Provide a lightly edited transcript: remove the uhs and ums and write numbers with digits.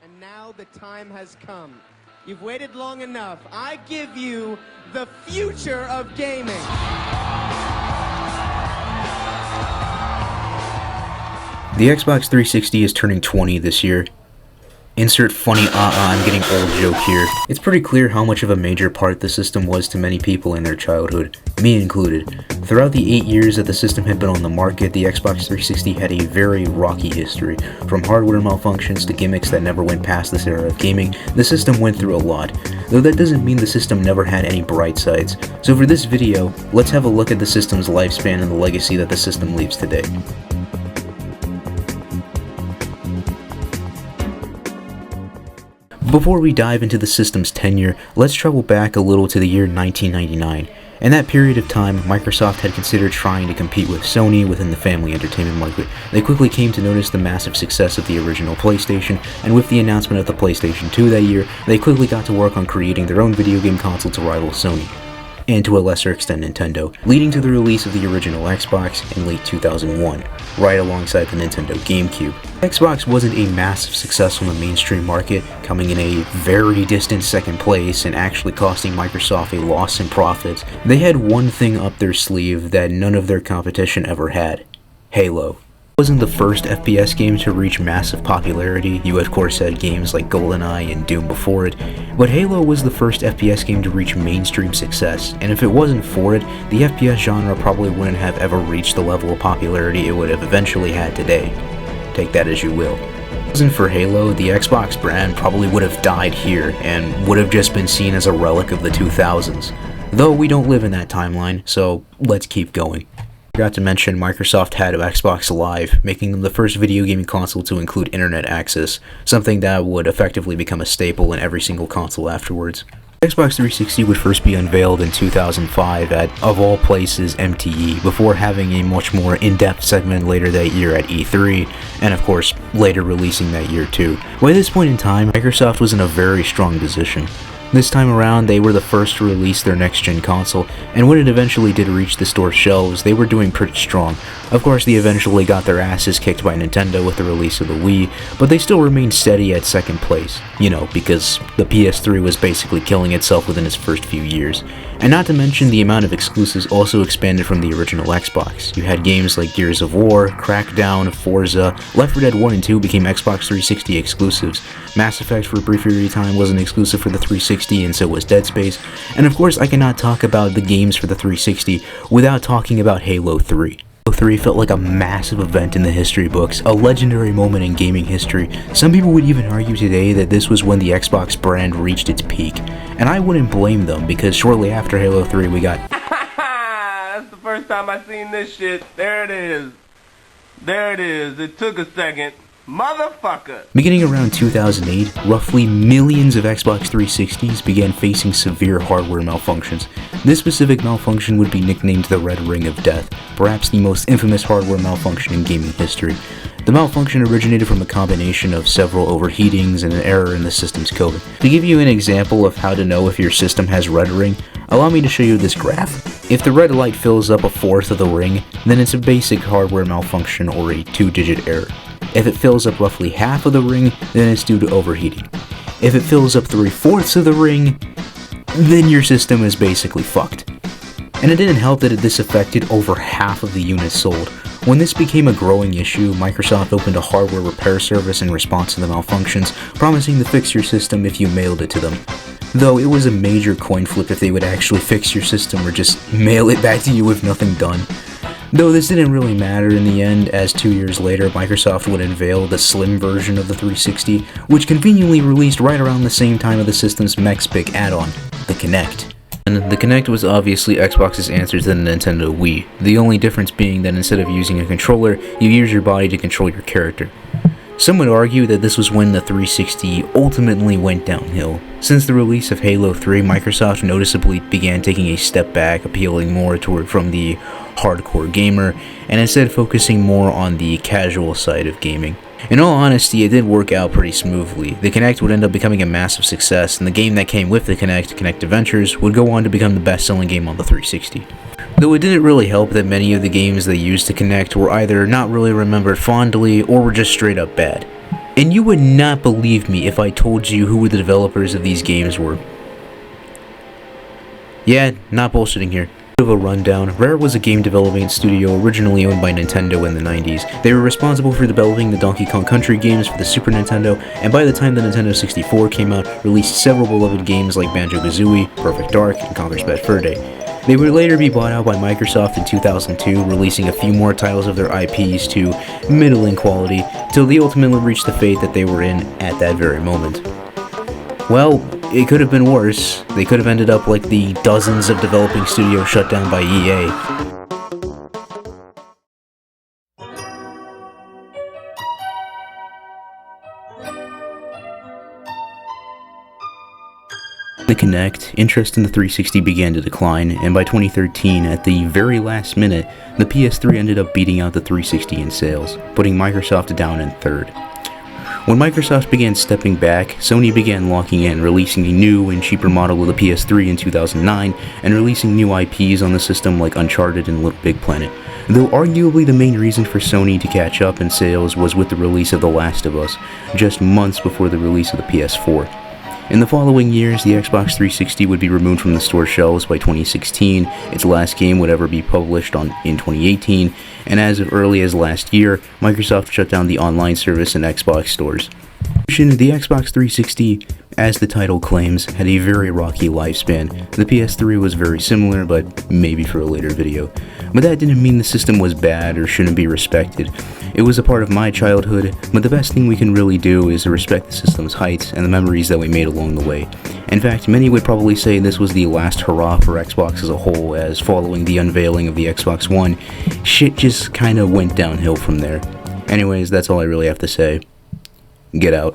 And now the time has come. You've waited long enough. I give you the future of gaming. The Xbox 360 is turning 20 this year. Insert funny I'm getting old joke here. It's pretty clear how much of a major part the system was to many people in their childhood, me included. Throughout the 8 years that the system had been on the market, the Xbox 360 had a very rocky history. From hardware malfunctions to gimmicks that never went past this era of gaming, the system went through a lot. Though that doesn't mean the system never had any bright sides. So for this video, let's have a look at the system's lifespan and the legacy that the system leaves today. Before we dive into the system's tenure, let's travel back a little to the year 1999. In that period of time, Microsoft had considered trying to compete with Sony within the family entertainment market. They quickly came to notice the massive success of the original PlayStation, and with the announcement of the PlayStation 2 that year, they quickly got to work on creating their own video game console to rival Sony, and to a lesser extent Nintendo, leading to the release of the original Xbox in late 2001, right alongside the Nintendo GameCube. Xbox wasn't a massive success on the mainstream market, coming in a very distant second place and actually costing Microsoft a loss in profits. They had one thing up their sleeve that none of their competition ever had: Halo. It wasn't the first FPS game to reach massive popularity. You of course had games like GoldenEye and Doom before it, but Halo was the first FPS game to reach mainstream success, and if it wasn't for it, the FPS genre probably wouldn't have ever reached the level of popularity it would have eventually had today. Take that as you will. If it wasn't for Halo, the Xbox brand probably would have died here, and would have just been seen as a relic of the 2000s. Though we don't live in that timeline, so let's keep going. Forgot to mention, Microsoft had Xbox Live, making them the first video gaming console to include internet access, something that would effectively become a staple in every single console afterwards. Xbox 360 would first be unveiled in 2005 at, of all places, MTE, before having a much more in-depth segment later that year at E3, and of course, later releasing that year too. By this point in time, Microsoft was in a very strong position. This time around, they were the first to release their next-gen console, and when it eventually did reach the store shelves, they were doing pretty strong. Of course, they eventually got their asses kicked by Nintendo with the release of the Wii, but they still remained steady at second place. You know, because the PS3 was basically killing itself within its first few years. And not to mention, the amount of exclusives also expanded from the original Xbox. You had games like Gears of War, Crackdown, Forza, Left 4 Dead 1 and 2 became Xbox 360 exclusives. Mass Effect for a brief period of time was an exclusive for the 360, and so was Dead Space. And of course, I cannot talk about the games for the 360 without talking about Halo 3. Halo 3 felt like a massive event in the history books, a legendary moment in gaming history. Some people would even argue today that this was when the Xbox brand reached its peak. And I wouldn't blame them, because shortly after Halo 3 we got That's the first time I seen this shit. There it is. There it is. It took a second. Motherfucker! Beginning around 2008, roughly millions of Xbox 360s began facing severe hardware malfunctions. This specific malfunction would be nicknamed the Red Ring of Death, perhaps the most infamous hardware malfunction in gaming history. The malfunction originated from a combination of several overheatings and an error in the system's code. To give you an example of how to know if your system has red ring, allow me to show you this graph. If the red light fills up a fourth of the ring, then it's a basic hardware malfunction or a 2-digit error. If it fills up roughly half of the ring, then it's due to overheating. If it fills up 3/4 of the ring, then your system is basically fucked. And it didn't help that this affected over half of the units sold. When this became a growing issue, Microsoft opened a hardware repair service in response to the malfunctions, promising to fix your system if you mailed it to them. Though it was a major coin flip if they would actually fix your system or just mail it back to you with nothing done. Though this didn't really matter in the end, as 2 years later Microsoft would unveil the slim version of the 360, which conveniently released right around the same time of the system's MexPic add-on, the Kinect. And the Kinect was obviously Xbox's answer to the Nintendo Wii, the only difference being that instead of using a controller, you use your body to control your character. Some would argue that this was when the 360 ultimately went downhill. Since the release of Halo 3, Microsoft noticeably began taking a step back, appealing more from the hardcore gamer, and instead focusing more on the casual side of gaming. In all honesty, it did work out pretty smoothly. The Kinect would end up becoming a massive success, and the game that came with the Kinect, Kinect Adventures, would go on to become the best-selling game on the 360. Though it didn't really help that many of the games they used to Kinect were either not really remembered fondly or were just straight up bad. And you would not believe me if I told you who the developers of these games were. Yeah, not bullshitting here. Bit of a rundown. Rare was a game development studio originally owned by Nintendo in the 90s. They were responsible for developing the Donkey Kong Country games for the Super Nintendo, and by the time the Nintendo 64 came out, released several beloved games like Banjo Kazooie, Perfect Dark, and Conker's Bad Fur Day. They would later be bought out by Microsoft in 2002, releasing a few more titles of their IPs to middling quality, till they ultimately reached the fate that they were in at that very moment. Well, it could have been worse. They could have ended up like the dozens of developing studios shut down by EA. The Kinect, interest in the 360 began to decline, and by 2013, at the very last minute, the PS3 ended up beating out the 360 in sales, putting Microsoft down in third. When Microsoft began stepping back, Sony began locking in, releasing a new and cheaper model of the PS3 in 2009, and releasing new IPs on the system like Uncharted and Little Big Planet. Though arguably the main reason for Sony to catch up in sales was with the release of The Last of Us, just months before the release of the PS4. In the following years, the Xbox 360 would be removed from the store shelves by 2016, its last game would ever be published in 2018, and as of early as last year, Microsoft shut down the online service in Xbox stores. The Xbox 360, as the title claims, had a very rocky lifespan. The PS3 was very similar, but maybe for a later video. But that didn't mean the system was bad or shouldn't be respected. It was a part of my childhood, but the best thing we can really do is to respect the system's heights and the memories that we made along the way. In fact, many would probably say this was the last hurrah for Xbox as a whole, as following the unveiling of the Xbox One, shit just kinda went downhill from there. Anyways, that's all I really have to say. Get out.